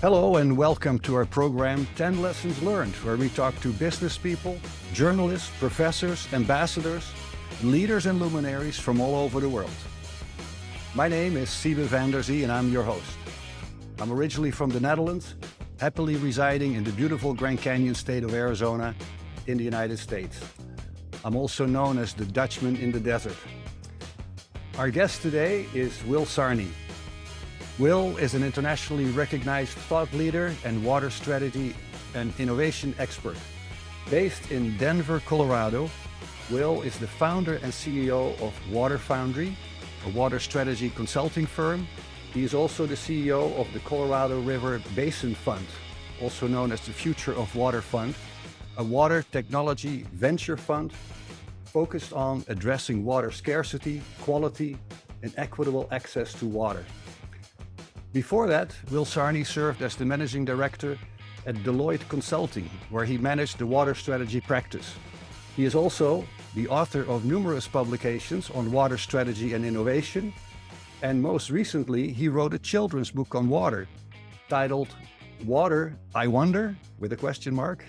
Hello and welcome to our program 10 Lessons Learned, where we talk to business people, journalists, professors, ambassadors, leaders and luminaries from all over the world. My name is Siebe Van Der Zee and I'm your host. I'm originally from the Netherlands, happily residing in the beautiful Grand Canyon state of Arizona in the United States. I'm also known as the Dutchman in the desert. Our guest today is Will Sarni. Will is an internationally recognized thought leader and water strategy and innovation expert. Based in Denver, Colorado, Will is the founder and CEO of Water Foundry, a water strategy consulting firm. He is also the CEO of the Colorado River Basin Fund, also known as the Future of Water Fund, a water technology venture fund focused on addressing water scarcity, quality, and equitable access to water. Before that, Will Sarni served as the managing director at Deloitte Consulting, where he managed the water strategy practice. He is also the author of numerous publications on water strategy and innovation, and most recently, he wrote a children's book on water titled Water, I Wonder, with a question mark.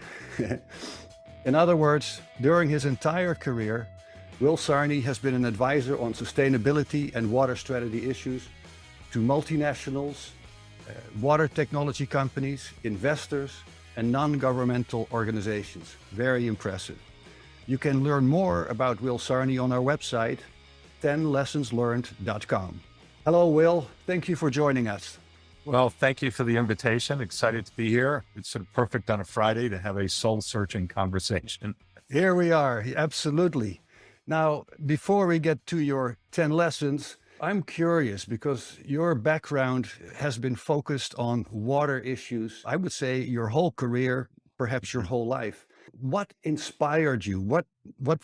In other words, during his entire career, Will Sarni has been an advisor on sustainability and water strategy issues to multinationals, water technology companies, investors, and non-governmental organizations. Very impressive. You can learn more about Will Sarni on our website, 10lessonslearned.com. Hello, Will. Thank you for joining us. Well, thank you for the invitation. Excited to be here. It's sort of perfect on a Friday to have a soul-searching conversation. Here we are, absolutely. Now, before we get to your 10 lessons, I'm curious because your background has been focused on water issues, I would say your whole career, perhaps your whole life. What inspired you? What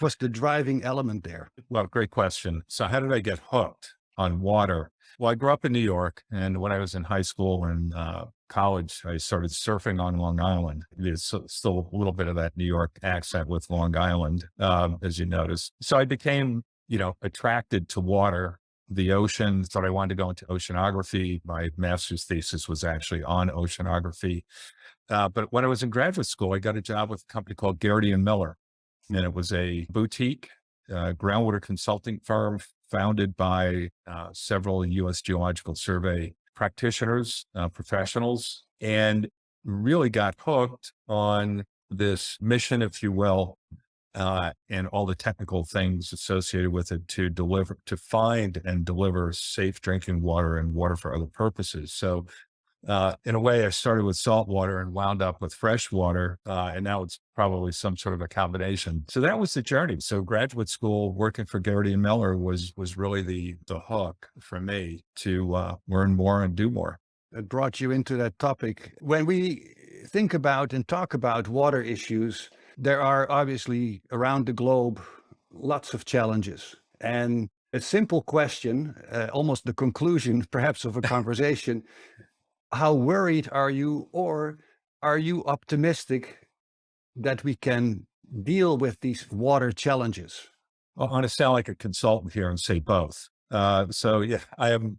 was the driving element there? Well, great question. So how did I get hooked on water? Well, I grew up in New York, and when I was in high school and college, I started surfing on Long Island. There's still a little bit of that New York accent with Long Island, as you notice. So I became, attracted to water, the ocean, thought I wanted to go into oceanography. My master's thesis was actually on oceanography. But when I was in graduate school, I got a job with a company called Garrity and Miller. And it was a boutique groundwater consulting firm founded by several U.S. Geological Survey practitioners, professionals, and really got hooked on this mission, if you will, and all the technical things associated with it to find and deliver safe drinking water and water for other purposes. So in a way, I started with salt water and wound up with fresh water, and now it's probably some sort of a combination. So that was the journey. So graduate school, working for Garrity and Miller was really the hook for me to learn more and do more. It brought you into that topic. When we think about and talk about water issues, there are obviously around the globe lots of challenges. And a simple question, almost the conclusion perhaps of a conversation, how worried are you, or are you optimistic that we can deal with these water challenges? Well, I want to sound like a consultant here and say both. So yeah, I'm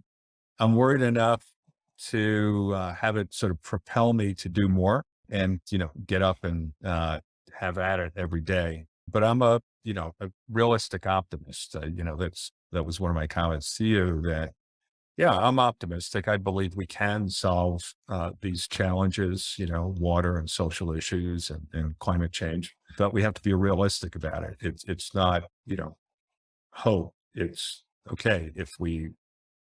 worried enough to have it sort of propel me to do more and, get up and have at it every day. But I'm a realistic optimist. That was one of my comments to you that, yeah, I'm optimistic. I believe we can solve these challenges, water and social issues and climate change, but we have to be realistic about it. It's not, hope. It's okay if we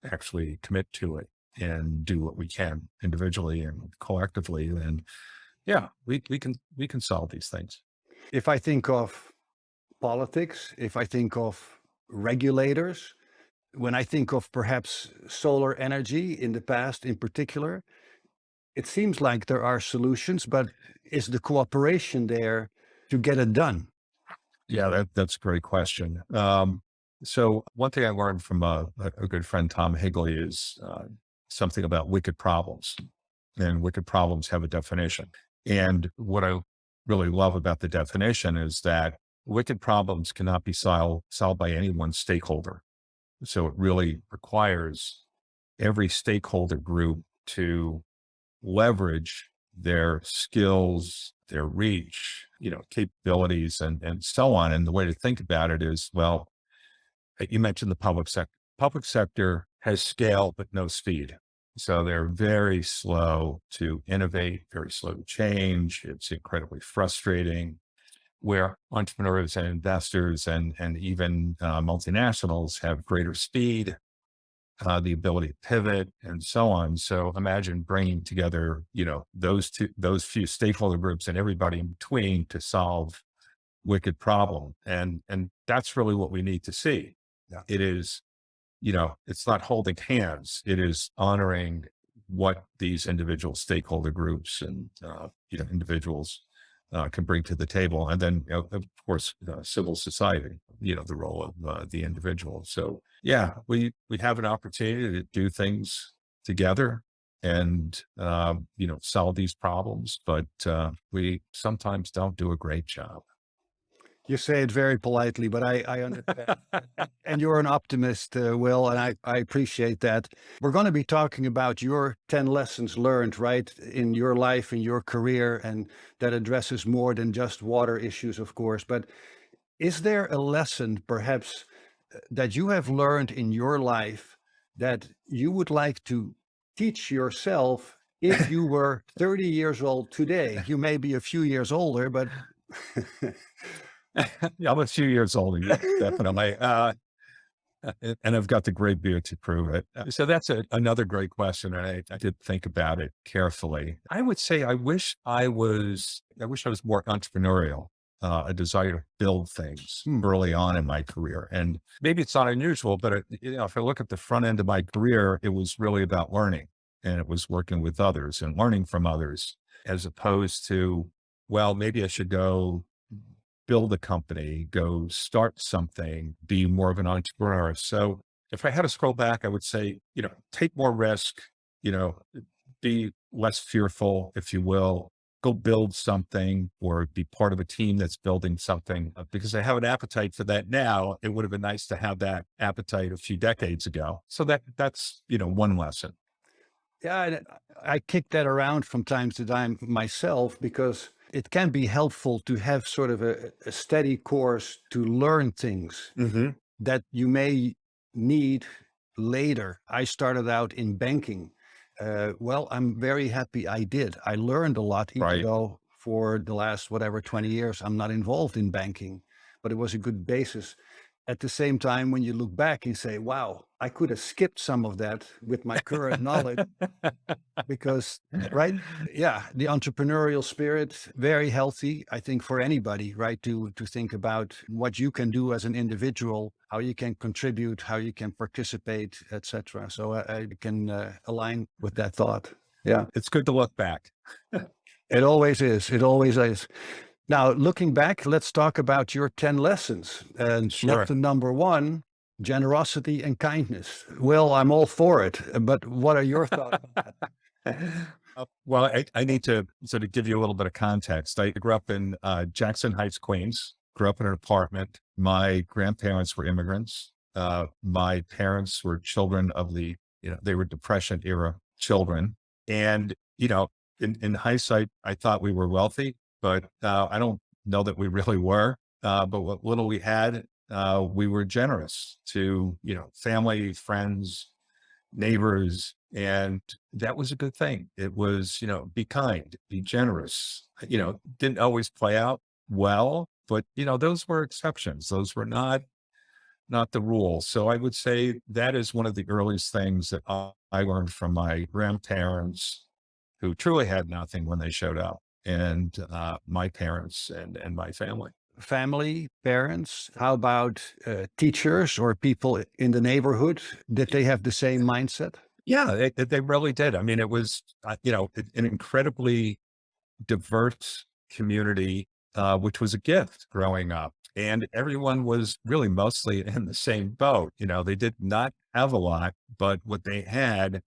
actually commit to it and do what we can individually and collectively. And yeah, we can solve these things. If I think of politics, if I think of regulators, when I think of perhaps solar energy in the past in particular, it seems like there are solutions, but is the cooperation there to get it done? Yeah, that's a great question. So one thing I learned from a good friend, Tom Higley, is something about wicked problems, and wicked problems have a definition. And what I really love about the definition is that wicked problems cannot be solved by any one stakeholder. So it really requires every stakeholder group to leverage their skills, their reach, capabilities, and so on. And the way to think about it is, well, you mentioned the public sector. Public sector has scale, but no speed. So they're very slow to innovate, very slow to change. It's incredibly frustrating. Where entrepreneurs and investors and even multinationals have greater speed, the ability to pivot, and so on. So imagine bringing together, those few stakeholder groups and everybody in between to solve wicked problem. And that's really what we need to see. Yeah. It is, it's not holding hands. It is honoring what these individual stakeholder groups and, individuals can bring to the table. And then, of course, civil society, the role of the individual. So yeah, we have an opportunity to do things together and, solve these problems, but we sometimes don't do a great job. You say it very politely, but I understand. And you're an optimist, Will, and I appreciate that. We're going to be talking about your 10 lessons learned, right, in your life, in your career, and that addresses more than just water issues, of course. But is there a lesson, perhaps, that you have learned in your life that you would like to teach yourself if you were 30 years old today? You may be a few years older, but Yeah, I'm a few years older, yeah, definitely. And I've got the gray beard to prove it. So that's another great question. And I did think about it carefully. I would say I wish I was more entrepreneurial, a desire to build things early on in my career. And maybe it's not unusual, but if I look at the front end of my career, it was really about learning, and it was working with others and learning from others, as opposed to, well, maybe I should go build a company, go start something, be more of an entrepreneur. So if I had to scroll back, I would say, take more risk, you know, be less fearful, if you will, go build something or be part of a team that's building something, because I have an appetite for that now. It would have been nice to have that appetite a few decades ago. So that's, one lesson. yeah, I kick that around from time to time myself because it can be helpful to have sort of a steady course to learn things Mm-hmm. that you may need later. I started out in banking. Well, I'm very happy I did. I learned a lot, even Right. though for the last, whatever, 20 years, I'm not involved in banking, but it was a good basis. At the same time, when you look back and say, wow, I could have skipped some of that with my current knowledge because, right? Yeah, the entrepreneurial spirit, very healthy, I think, for anybody, right? To think about what you can do as an individual, how you can contribute, how you can participate, etc. So I can align with that thought. Yeah, It's good to look back. it always is. It always is. Now, looking back, let's talk about your 10 lessons. And Sure. lesson number one, generosity and kindness. Well, I'm all for it, but what are your thoughts on that? Well, I need to sort of give you a little bit of context. I grew up in Jackson Heights, Queens, grew up in an apartment. My grandparents were immigrants. My parents were children of they were Depression era children. And, in hindsight, I thought we were wealthy, but I don't know that we really were. But what little we had, we were generous to, family, friends, neighbors. And that was a good thing. It was, be kind, be generous, didn't always play out well, but, those were exceptions. Those were not the rule. So I would say that is one of the earliest things that I learned from my grandparents, who truly had nothing when they showed up, and my parents and my family. Family, parents, how about teachers or people in the neighborhood? Did they have the same mindset? Yeah, they really did. I mean, it was, an incredibly diverse community, which was a gift growing up. And everyone was really mostly in the same boat. They did not have a lot, but what they had,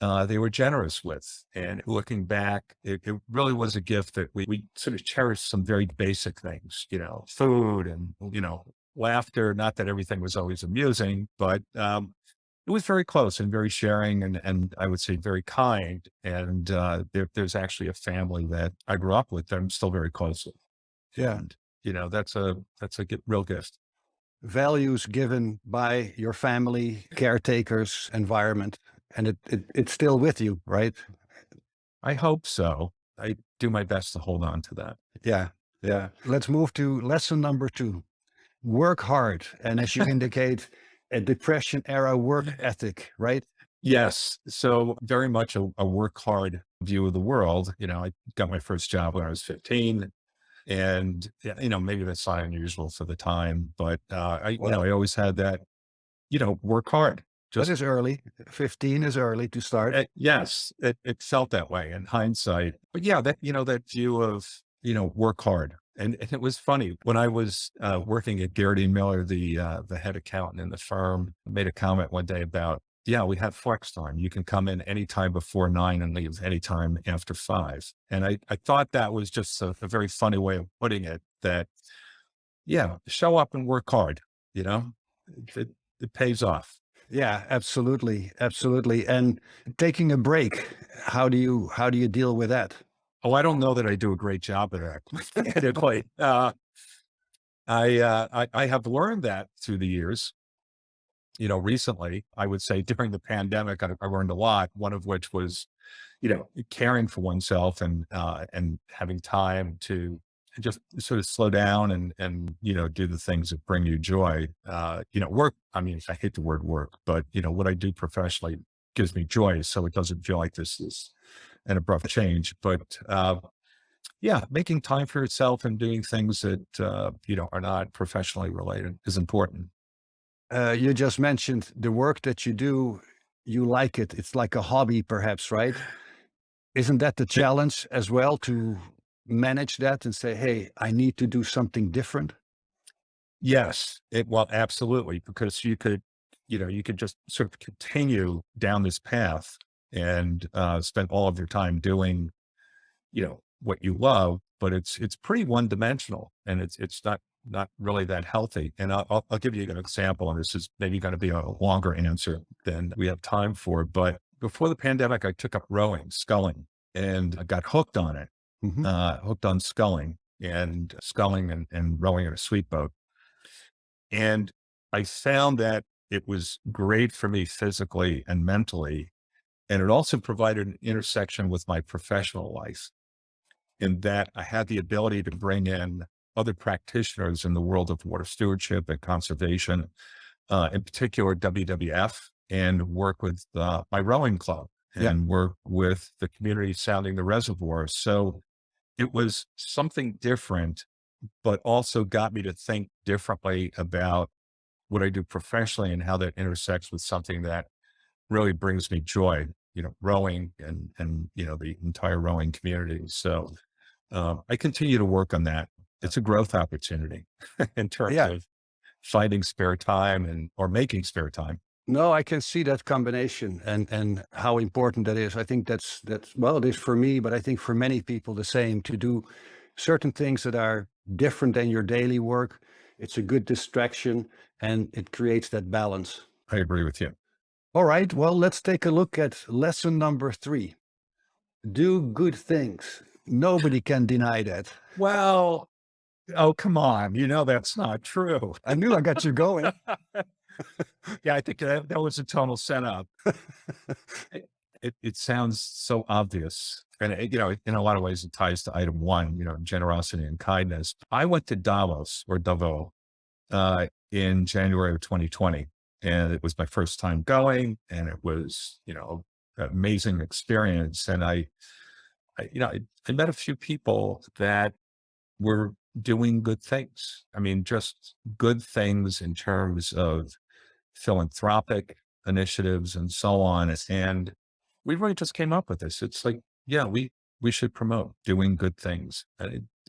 they were generous with. And looking back, it really was a gift that we sort of cherished some very basic things, food and, laughter. Not that everything was always amusing, but it it was very close and very sharing and I would say very kind. And there's actually a family that I grew up with that I'm still very close with. Yeah. And, that's a real gift. Values given by your family, caretakers, environment, and it's still with you, right? I hope so. I do my best to hold on to that. Yeah. Yeah. Let's move to lesson number 2. Work hard. And as you indicate, a depression era work ethic, right? Yes. So very much a work hard view of the world. I got my first job when I was 15. And, yeah, maybe that's not unusual for the time, but Well, I always had that, work hard. that Just, is early. 15 is early to start. yes, it felt that way in hindsight. But yeah, that view of, work hard. And it was funny when I was working at Garrity Miller, the head accountant in the firm, made a comment one day about, yeah, we have flex time. You can come in anytime before 9 and leave anytime after 5. And I thought that was just a very funny way of putting it that, yeah, show up and work hard, you know, it, it pays off. Yeah, absolutely. Absolutely. And taking a break, how do you deal with that? Oh, I don't know that I do a great job of that. Candidly. I have learned that through the years. Recently, I would say during the pandemic, I learned a lot. One of which was, caring for oneself and having time to just sort of slow down and do the things that bring you joy. Work. I mean, I hate the word work, but what I do professionally gives me joy, so it doesn't feel like this is an abrupt change. But yeah, making time for yourself and doing things that are not professionally related is important. You just mentioned the work that you do, you like it. It's like a hobby, perhaps, right? Isn't that the challenge as well to manage that and say, hey, I need to do something different? Yes, well, absolutely, because you could just sort of continue down this path and spend all of your time doing, what you love, but it's pretty one dimensional, and it's not really that healthy. And I'll give you an example, and this is maybe going to be a longer answer than we have time for. But before the pandemic, I took up rowing, sculling, and I got hooked on it, Hmm. hooked on sculling and rowing in a sweet boat. And I found that it was great for me physically and mentally. And it also provided an intersection with my professional life in that I had the ability to bring in other practitioners in the world of water stewardship and conservation, in particular WWF, and work with my rowing club Yeah. and work with the community sounding the reservoir. So it was something different, but also got me to think differently about what I do professionally and how that intersects with something that really brings me joy, rowing and the entire rowing community. So I continue to work on that. It's a growth opportunity in terms Yeah. of finding spare time or making spare time. No, I can see that combination and how important that is. I think that's well, it is for me, but I think for many people the same to do certain things that are different than your daily work. It's a good distraction and it creates that balance. I agree with you. All right, well, let's take a look at lesson number 3. Do good things. Nobody can deny that. Well, oh, come on. That's not true. I knew I got you going. Yeah, I think that was a total setup. It sounds so obvious. And, in a lot of ways, it ties to item 1, generosity and kindness. I went to Davos, in January of 2020, and it was my first time going, and it was, an amazing experience. And I met a few people that were doing good things. I mean, just good things in terms of philanthropic initiatives and so on. And we really just came up with this. It's like, yeah, we should promote doing good things.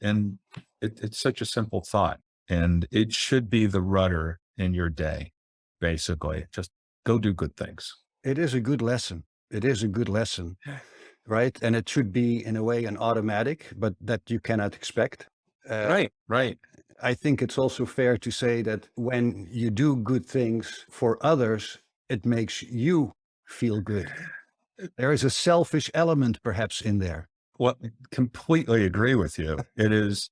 It's such a simple thought, and it should be the rudder in your day, basically. Just go do good things. It is a good lesson. It is a good lesson, right? And it should be in a way an automatic, but that you cannot expect. Uh, Right, right. I think it's also fair to say that when you do good things for others, it makes you feel good. There is a selfish element perhaps in there. Well, completely agree with you. It is,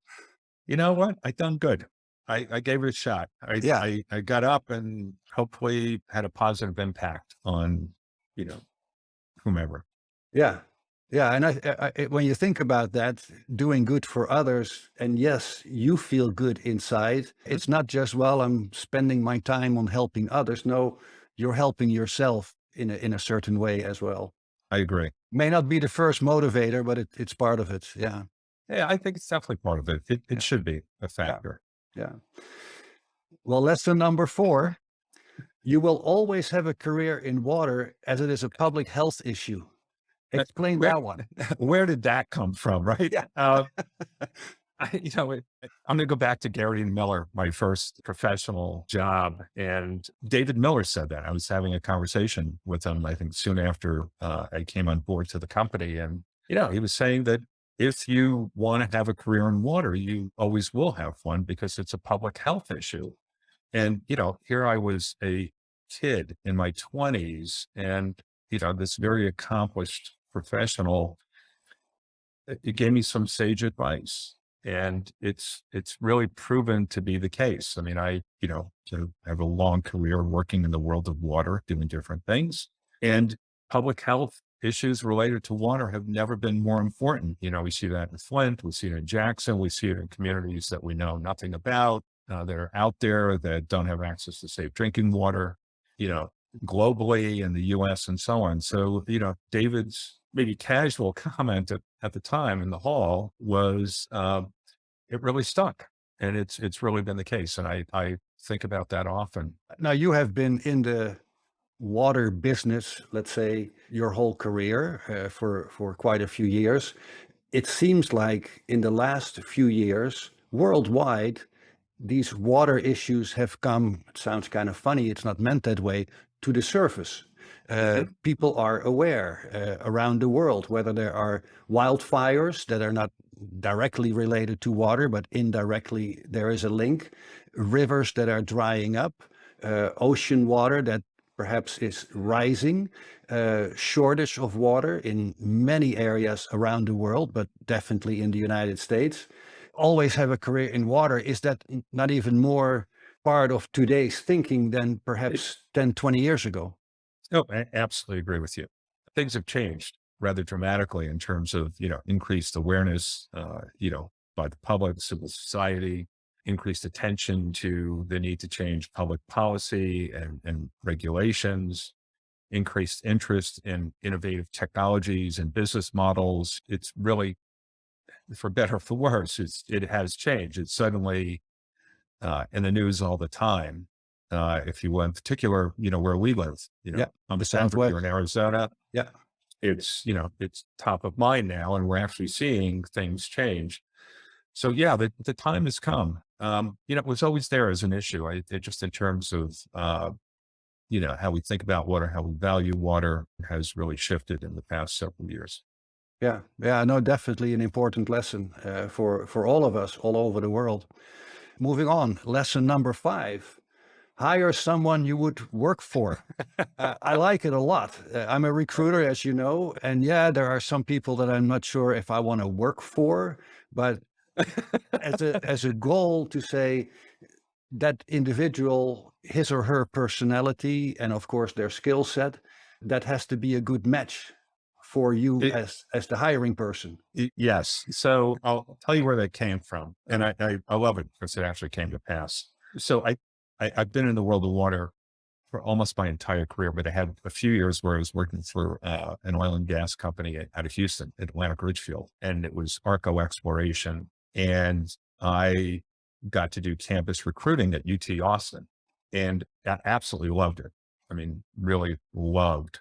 you know what? I done good. I gave it a shot. Yeah. I got up and hopefully had a positive impact on, you know, whomever. Yeah. Yeah. And when you think about that, doing good for others, and yes, you feel good inside. It's not just, well, I'm spending my time on helping others. No, you're helping yourself in a certain way as well. I agree. May not be the first motivator, but it's part of it. Yeah. Yeah, I think it's definitely part of it. It Yeah. should be a Yeah. factor. Yeah. Well, lesson number 4, you will always have a career in water as it is a public health issue. Explain Where that one. where did that come from, right? Yeah. I'm going to go back to Gary Miller, my first professional job, and David Miller said that. I was having a conversation with him, I think, soon after I came on board to the company, and he was saying that if you want to have a career in water, you always will have one because it's a public health issue. And here I was a kid in my 20s, and this very accomplished professional, it gave me some sage advice, and it's really proven to be the case. I mean, to have a long career working in the world of water, doing different things, and public health issues related to water have never been more important. We see that in Flint, we see it in Jackson, we see it in communities that we know nothing about, that are out there that don't have access to safe drinking water, globally in the US and so on. So, David's maybe casual comment at the time in the hall was, it really stuck, and it's really been the case. And I think about that often. Now, you have been in the water business, let's say, your whole career for quite a few years. It seems like in the last few years, worldwide, these water issues have come, it sounds kind of funny, it's not meant that way, to the surface. People are aware around the world, whether there are wildfires that are not directly related to water, but indirectly there is a link, rivers that are drying up, ocean water that perhaps is rising, shortage of water in many areas around the world, but definitely in the United States. Always have a career in water. Is that not even more part of today's thinking than perhaps 10, 20 years ago? No, I absolutely agree with you. Things have changed rather dramatically in terms of, increased awareness, by the public, civil society, increased attention to the need to change public policy and regulations, increased interest in innovative technologies and business models. It's really, for better or for worse, it has changed. It's suddenly in the news all the time. If you will, in particular, where we live, Yeah, on the the Southwest here in Southwest. Arizona, Yeah, it's top of mind now, and we're actually seeing things change. So yeah, the time has come. It was always there as an issue. It just in terms of, how we think about water, how we value water has really shifted in the past several years. yeah, yeah. No, definitely an important lesson for all of us all over the world. Moving on, lesson number 5. Hire someone you would work for. I like it a lot. I'm a recruiter, as you know, and yeah, there are some people that I'm not sure if I want to work for, but as a goal to say that individual, his or her personality, and of course their skill set, that has to be a good match for you It, as the hiring person. yes. So I'll tell you where that came from, and I love it because it actually came to pass. So I've been in the world of water for almost my entire career, but I had a few years where I was working for an oil and gas company out of Houston, Atlantic Ridgefield, and it was Arco exploration. And I got to do campus recruiting at UT Austin, and I absolutely loved it. I mean, really loved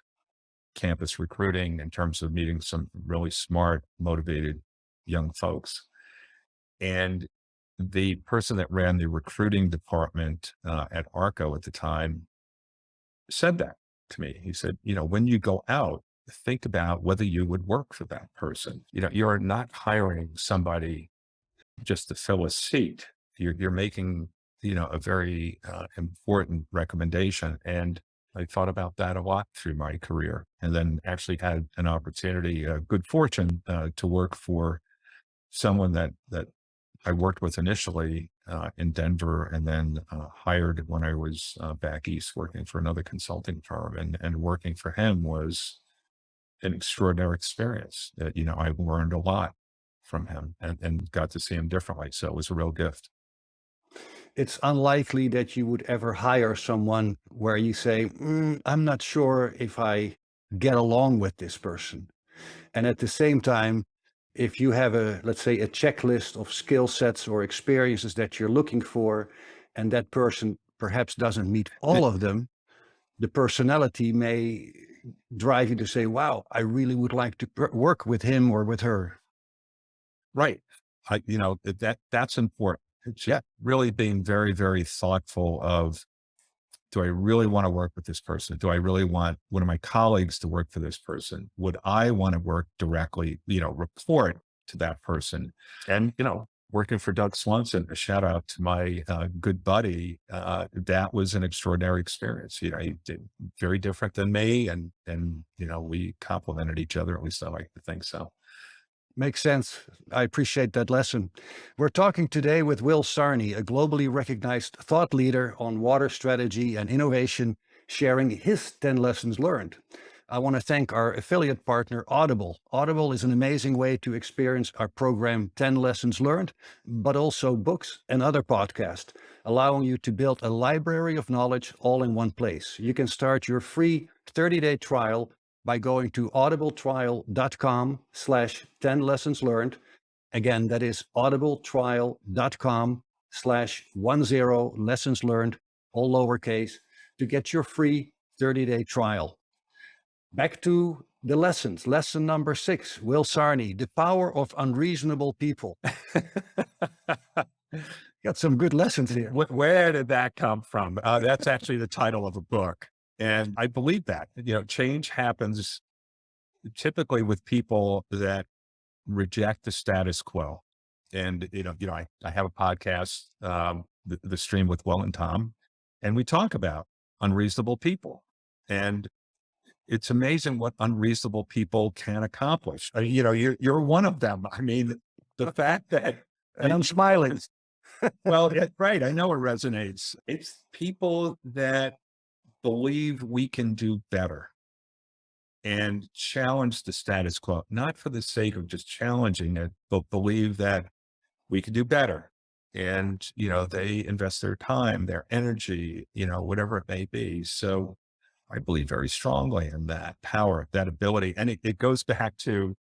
campus recruiting in terms of meeting some really smart, motivated young folks. And the person that ran the recruiting department at Arco at the time said that to me. He said, when you go out, think about whether you would work for that person. You're not hiring somebody just to fill a seat. You're making, a very important recommendation. And I thought about that a lot through my career, and then actually had an opportunity, good fortune, to work for someone that I worked with initially in Denver, and then hired when I was back east working for another consulting firm. And working for him was an extraordinary experience. I learned a lot from him, and got to see him differently. So it was a real gift. It's unlikely that you would ever hire someone where you say, I'm not sure if I get along with this person. And at the same time, if you have let's say, a checklist of skill sets or experiences that you're looking for, and that person perhaps doesn't meet all of them, the personality may drive you to say, wow, I really would like to work with him or with her. Right. That's important. It's just really being very, very thoughtful of, do I really want to work with this person? Do I really want one of my colleagues to work for this person? Would I want to work directly, report to that person? And, working for Doug Slunson, a shout out to my good buddy, that was an extraordinary experience. He did very different than me, and we complemented each other. At least I like to think so. Makes sense. I appreciate that lesson. We're talking today with Will Sarni, a globally recognized thought leader on water strategy and innovation, sharing his 10 lessons learned. I want to thank our affiliate partner, Audible. Audible is an amazing way to experience our program 10 Lessons Learned, but also books and other podcasts, allowing you to build a library of knowledge all in one place. You can start your free 30-day trial by going to audibletrial.com/10 lessons learned. Again, that is audibletrial.com/10 lessons learned, all lowercase, to get your free 30-day trial. Back to the lessons. Lesson number 6, Will Sarni, the power of unreasonable people. Got some good lessons here. Where did that come from? That's actually the title of a book. And I believe that, change happens typically with people that reject the status quo. And, I have a podcast, the Stream with Will and Tom, and we talk about unreasonable people. And it's amazing what unreasonable people can accomplish. You're one of them. I mean, the fact that, and I'm smiling. Well, right. I know it resonates. It's people that believe we can do better and challenge the status quo, not for the sake of just challenging it, but believe that we can do better. And, they invest their time, their energy, whatever it may be. So I believe very strongly in that power, that ability. And it goes back to,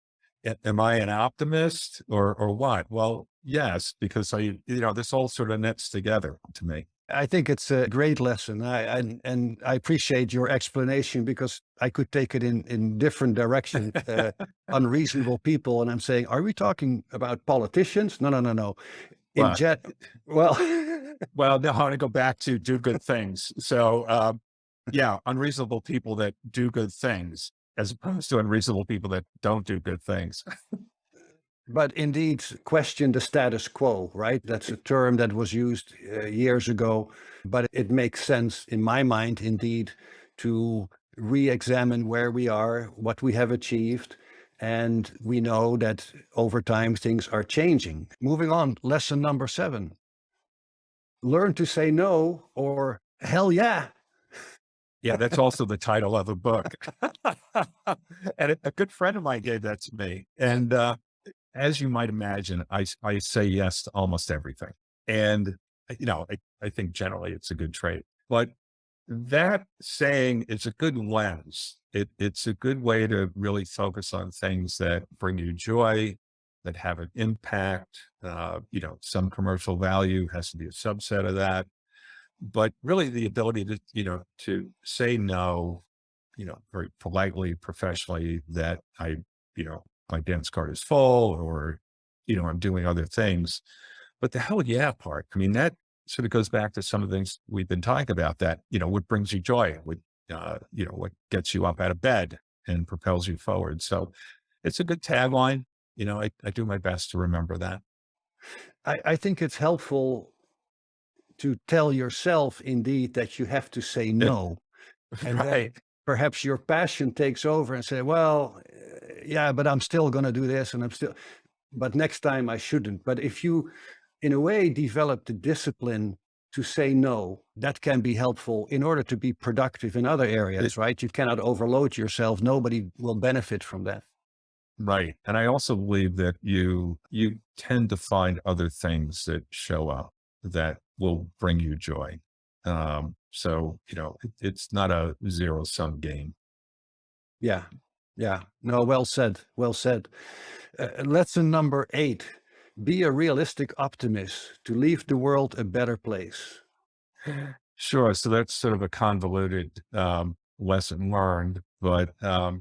am I an optimist or what? Well, yes, because this all sort of nets together to me. I think it's a great lesson. And I appreciate your explanation, because I could take it in different directions. Unreasonable people. And I'm saying, are we talking about politicians? No. Well, Well, no, I want to go back to do good things. So, unreasonable people that do good things, as opposed to unreasonable people that don't do good things. but indeed, question the status quo, right? That's a term that was used years ago, but it makes sense in my mind, indeed, to re-examine where we are, what we have achieved. And we know that over time, things are changing. Moving on, lesson number 7. Learn to say no, or hell yeah. Yeah, that's also the title of a book. And a good friend of mine gave that to me. And as you might imagine, I say yes to almost everything. And, I think generally it's a good trait. But that saying is a good lens. It's a good way to really focus on things that bring you joy, that have an impact. Some commercial value has to be a subset of that. But really the ability to say no, very politely, professionally, that my dance card is full, or, I'm doing other things. But the hell yeah part, I mean, that sort of goes back to some of the things we've been talking about, that, what brings you joy, what gets you up out of bed and propels you forward. So it's a good tagline. I do my best to remember that. I think it's helpful to tell yourself, indeed, that you have to say no. And then Right. perhaps your passion takes over and say, well, yeah, but I'm still going to do this and but next time I shouldn't. But if you, in a way, develop the discipline to say no, that can be helpful in order to be productive in other It, areas, right? You cannot overload yourself. Nobody will benefit from that. right. And I also believe that you tend to find other things that show up that will bring you joy. So, it's not a zero sum game. Yeah. Yeah. No, well said. Well said. Lesson number 8, be a realistic optimist to leave the world a better place. Sure. So that's sort of a convoluted lesson learned, but I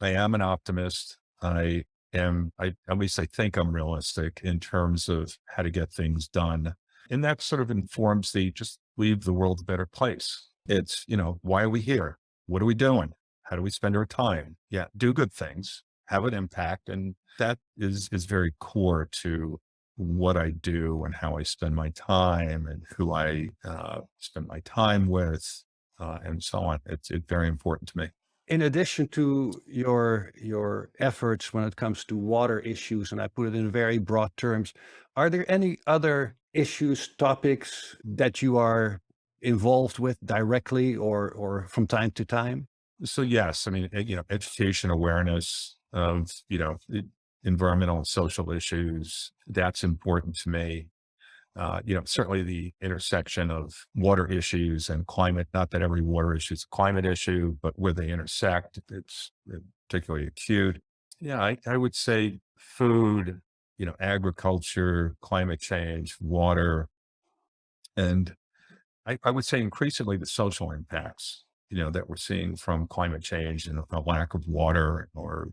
am an optimist. I at least I think I'm realistic in terms of how to get things done. And that sort of informs the just leave the world a better place. It's, why are we here? What are we doing? How do we spend our time? Yeah, do good things, have an impact. And that is very core to what I do and how I spend my time and who I spend my time with, and so on. It's very important to me. In addition to your efforts when it comes to water issues, and I put it in very broad terms, are there any other issues, topics that you are involved with directly or from time to time? So yes, I mean, education awareness of, environmental and social issues, that's important to me. Certainly the intersection of water issues and climate, not that every water issue is a climate issue, but where they intersect, it's particularly acute. Yeah, I would say food, agriculture, climate change, water, and I would say increasingly the social impacts, that we're seeing from climate change and a lack of water or,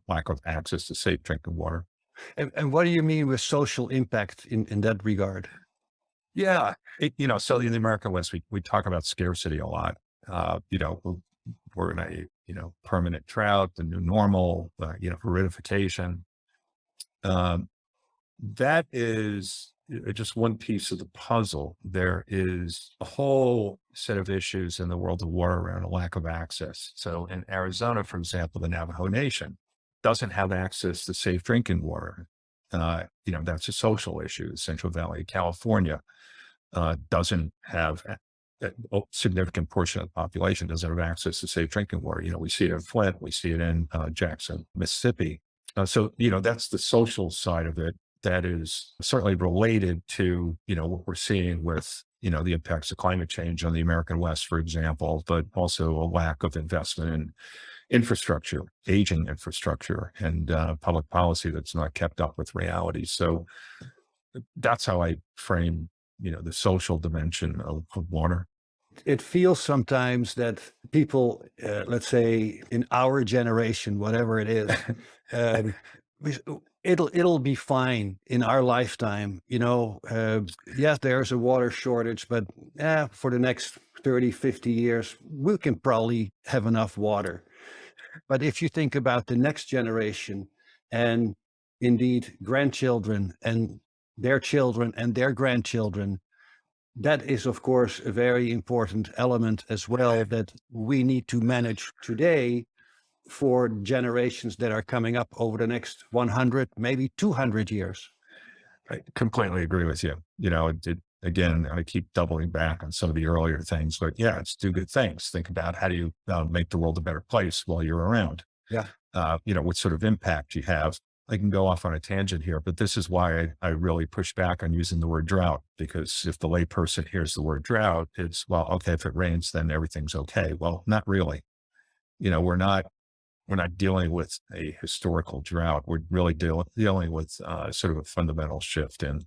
lack of access to safe drinking water. And what do you mean with social impact in that regard? Yeah. So in the American West, we talk about scarcity a lot. We're in a, permanent drought, the new normal, aridification. Um, that is just one piece of the puzzle. There is a whole set of issues in the world of water around a lack of access. So in Arizona, for example, the Navajo Nation doesn't have access to safe drinking water. That's a social issue. The Central Valley of California doesn't have a significant portion of the population doesn't have access to safe drinking water. We see it in Flint, we see it in Jackson, Mississippi. So, that's the social side of it that is certainly related to, what we're seeing with, the impacts of climate change on the American West, for example, but also a lack of investment in infrastructure, aging infrastructure, and public policy that's not kept up with reality. So that's how I frame, the social dimension of water. It feels sometimes that people, let's say in our generation, whatever it is, um, we- it'll be fine in our lifetime. Yes, there's a water shortage, but for the next 30, 50 years, we can probably have enough water. But if you think about the next generation and indeed grandchildren and their grandchildren, that is, of course, a very important element as well that we need to manage today for generations that are coming up over the next 100, maybe 200 years. I completely agree with you. Again, I keep doubling back on some of the earlier things, but yeah, it's do good things. Think about how do you make the world a better place while you're around. Yeah. What sort of impact you have. I can go off on a tangent here, but this is why I really push back on using the word drought, because if the layperson hears the word drought, it's, well, okay, if it rains, then everything's okay. Well, not really. We're not dealing with a historical drought. We're really dealing with sort of a fundamental shift in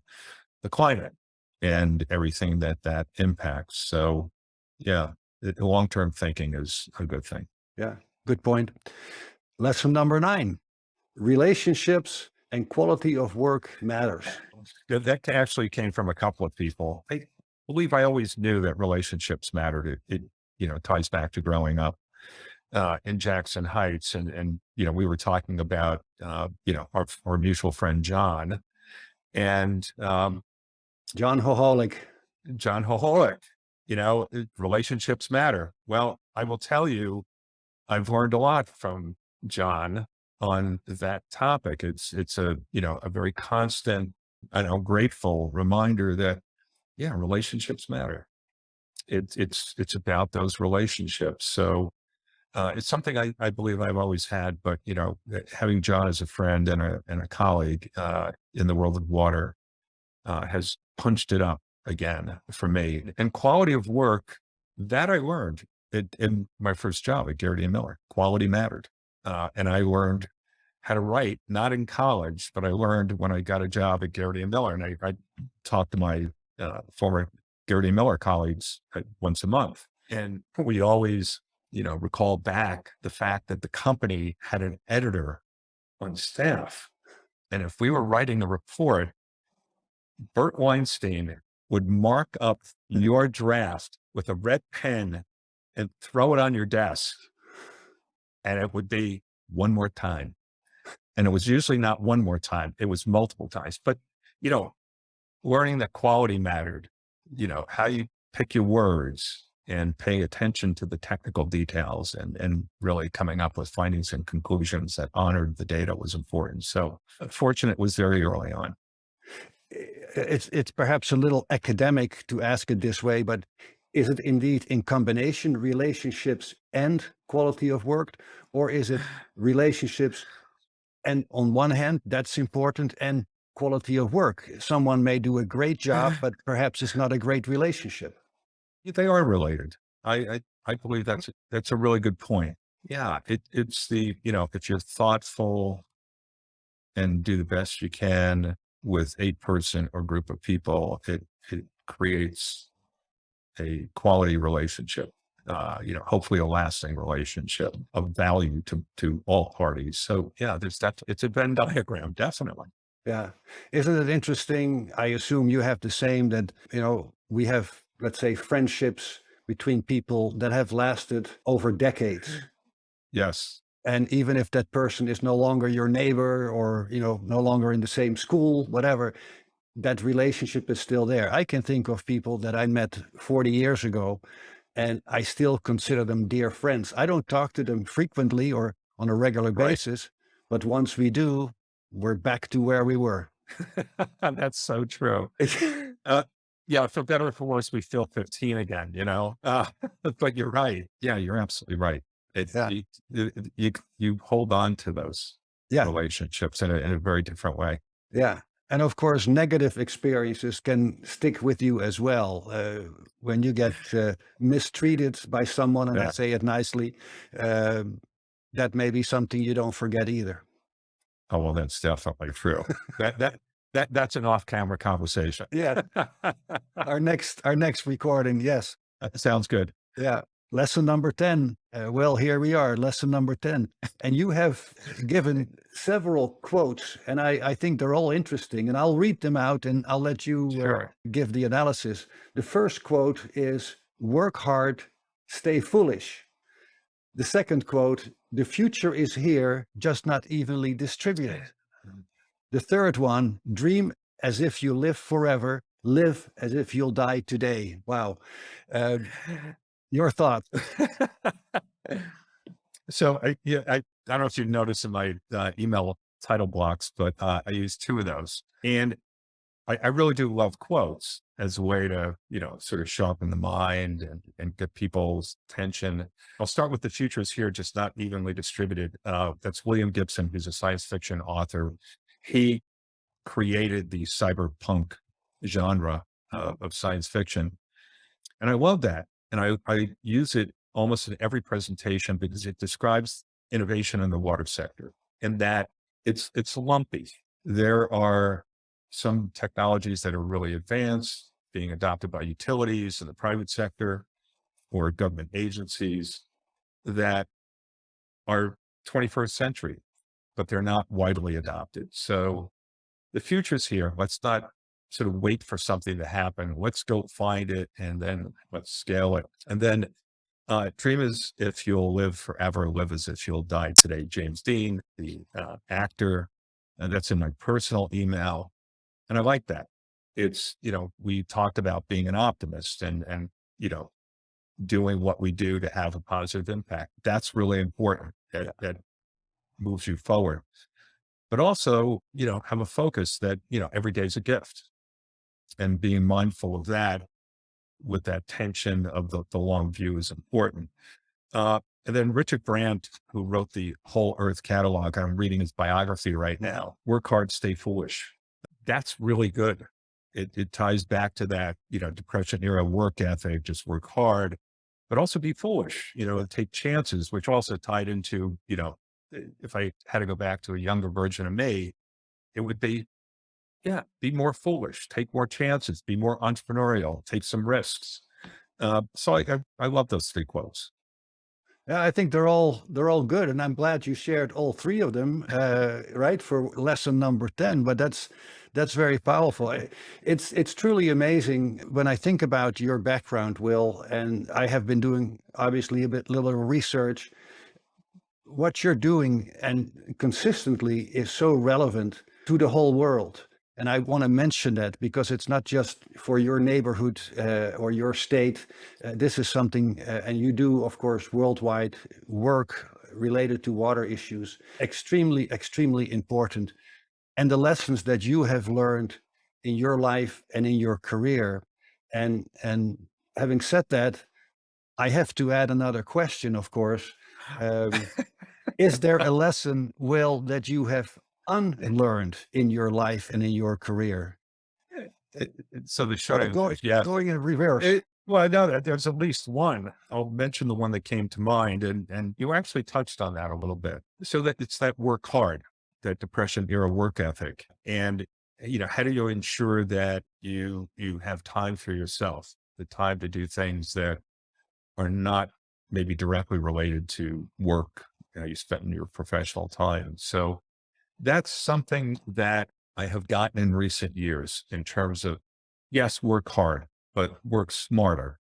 the climate and everything that impacts. So, yeah, long-term thinking is a good thing. Yeah. Good point. Lesson number 9, relationships and quality of work matters. That actually came from a couple of people. I believe I always knew that relationships mattered. It ties back to growing up in Jackson Heights, and we were talking about our mutual friend John, and John Hoholic. John Hoholic. relationships matter. Well, I will tell you, I've learned a lot from John on that topic. It's a very constant, grateful reminder that, yeah, relationships matter. It's about those relationships. So, it's something I believe I've always had, but having John as a friend and a colleague, in the world of water, has punched it up again for me. And quality of work, that I learned in my first job at Garrity and Miller. Quality mattered. And I learned how to write, not in college, but I learned when I got a job at Garrity and Miller. And I talked to my former Garrity and Miller colleagues once a month. And we always, recall back the fact that the company had an editor on staff. And if we were writing a report, Bert Weinstein would mark up your draft with a red pen and throw it on your desk. And it would be one more time. And it was usually not one more time. It was multiple times. But, learning that quality mattered, how you pick your words and paying attention to the technical details and really coming up with findings and conclusions that honored the data was important. So fortunate was very early on. It's perhaps a little academic to ask it this way, but is it indeed in combination relationships and quality of work, or is it relationships and on one hand that's important and quality of work? Someone may do a great job, but perhaps it's not a great relationship. They are related. I believe that's a really good point. Yeah, it's if you're thoughtful and do the best you can with a person or group of people, it creates a quality relationship. Hopefully a lasting relationship of value to all parties. So yeah, it's a Venn diagram, definitely. Yeah. Isn't it interesting? I assume you have the same, that, we have, let's say, friendships between people that have lasted over decades. Yes. And even if that person is no longer your neighbor or, no longer in the same school, whatever, that relationship is still there. I can think of people that I met 40 years ago, and I still consider them dear friends. I don't talk to them frequently or on a regular basis, but once we do, we're back to where we were. That's so true. Yeah, for better or for worse, we feel 15 again, but you're right. Yeah, you're absolutely right. Yeah. You hold on to those relationships in a very different way. Yeah. And of course, negative experiences can stick with you as well. When you get mistreated by someone, and I say it nicely, that may be something you don't forget either. Oh, well, that's definitely true. That's an off-camera conversation. Yeah. Our next recording. Yes. That sounds good. Yeah. Lesson number 10. Well, here we are, lesson number 10. And you have given several quotes, and I think they're all interesting, and I'll read them out and I'll let you give the analysis. The first quote is, work hard, stay foolish. The second quote, the future is here, just not evenly distributed. The third one, dream as if you live forever, live as if you'll die today. Wow. Your thoughts? So I don't know if you noticed in my email title blocks, but I use two of those. And I really do love quotes as a way to, sort of sharpen the mind and get people's attention. I'll start with the future is here, just not evenly distributed. That's William Gibson, who's a science fiction author. He created the cyberpunk genre of science fiction. And I love that. And I use it almost in every presentation because it describes innovation in the water sector, and that it's lumpy. There are some technologies that are really advanced, being adopted by utilities in the private sector or government agencies that are 21st century, but they're not widely adopted. So the future's here. Let's not sort of wait for something to happen. Let's go find it and then let's scale it. And then dream as if you'll live forever, live as if you'll die today. James Dean, the actor, and that's in my personal email. And I like that. It's, we talked about being an optimist and doing what we do to have a positive impact. That's really important. That moves you forward. But also, have a focus that, every day is a gift, and being mindful of that with that tension of the long view is important. And then Richard Brandt, who wrote the Whole Earth Catalog, I'm reading his biography right now, Work Hard, Stay Foolish. That's really good. It ties back to that, Depression era work ethic, just work hard, but also be foolish, take chances, which also tied into, if I had to go back to a younger version of me, it would be, be more foolish, take more chances, be more entrepreneurial, take some risks. So I love those three quotes. Yeah, I think they're all good, and I'm glad you shared all three of them, right, for lesson number 10. But that's very powerful. It's truly amazing when I think about your background, Will, and I have been doing obviously little research. What you're doing and consistently is so relevant to the whole world. And I want to mention that because it's not just for your neighborhood or your state. This is something, and you do, of course, worldwide work related to water issues, extremely, extremely important. And the lessons that you have learned in your life and in your career. And having said that, I have to add another question, of course. Is there a lesson, Will, that you have unlearned in your life and in your career? So the short answer is yes. Going in reverse. Well, I know that there's at least one. I'll mention the one that came to mind, and you actually touched on that a little bit. So that it's that work hard, that Depression era work ethic. And, how do you ensure that you have time for yourself, the time to do things that are not maybe directly related to work, you spent in your professional time. So that's something that I have gotten in recent years in terms of, yes, work hard, but work smarter.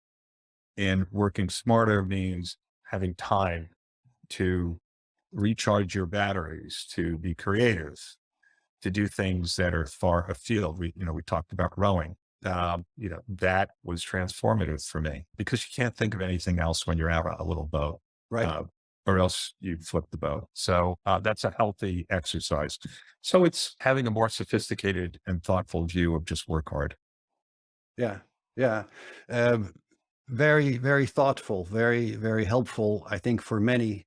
And working smarter means having time to recharge your batteries, to be creative, to do things that are far afield. We talked about rowing. That was transformative for me because you can't think of anything else when you're out on a little boat. Right. Or else you flip the boat. So that's a healthy exercise. So it's having a more sophisticated and thoughtful view of just work hard. Yeah. Yeah. Very, very thoughtful, very, very helpful, I think, for many,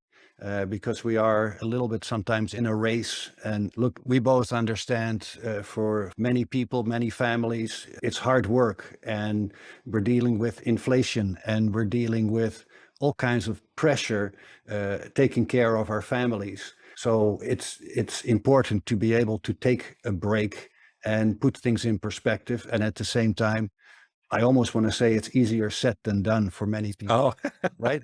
because we are a little bit sometimes in a race. And look, we both understand for many people, many families, it's hard work, and we're dealing with inflation, and we're dealing with all kinds of pressure, taking care of our families. So it's important to be able to take a break and put things in perspective. And at the same time, I almost want to say it's easier said than done for many people. Oh, right?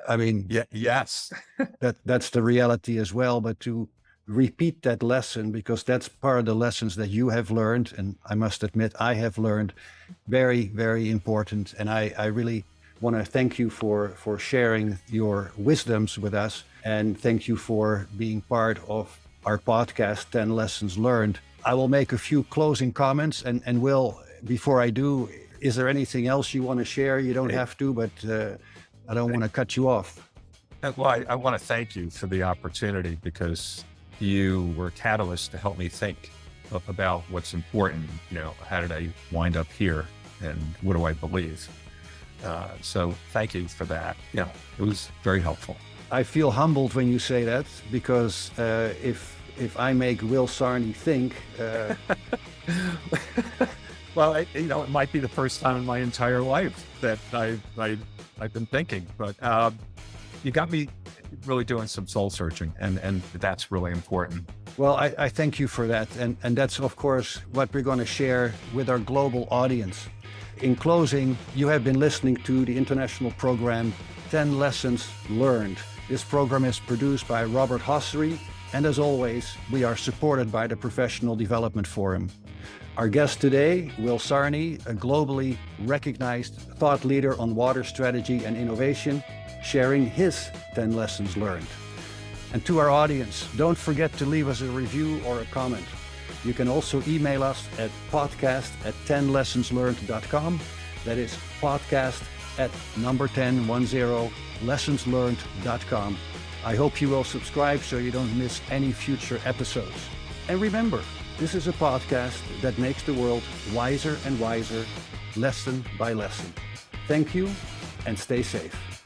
I mean, yes, that's the reality as well. But to repeat that lesson, because that's part of the lessons that you have learned, and I must admit I have learned, very, very important. And I really want to thank you for sharing your wisdoms with us, and thank you for being part of our podcast, 10 Lessons Learned. I will make a few closing comments, and Will, before I do, is there anything else you want to share? You don't have to, but I don't want to cut you off. Well, I want to thank you for the opportunity, because you were a catalyst to help me think about what's important. How did I wind up here, and what do I believe? So thank you for that. Yeah, it was very helpful. I feel humbled when you say that, because if I make Will Sarni think, well, it might be the first time in my entire life that I've been thinking, but you got me really doing some soul searching, and that's really important. Well, I thank you for that, and that's of course what we're going to share with our global audience. In closing, you have been listening to the international program 10 Lessons Learned. This program is produced by Robert Hossery, and as always, we are supported by the Professional Development Forum. Our guest today, Will Sarni, a globally recognized thought leader on water strategy and innovation, sharing his 10 lessons learned. And to our audience, don't forget to leave us a review or a comment. You can also email us at podcast@10lessonslearned.com. That is podcast at number 10lessonslearned.com. I hope you will subscribe so you don't miss any future episodes. And remember, this is a podcast that makes the world wiser and wiser, lesson by lesson. Thank you, and stay safe.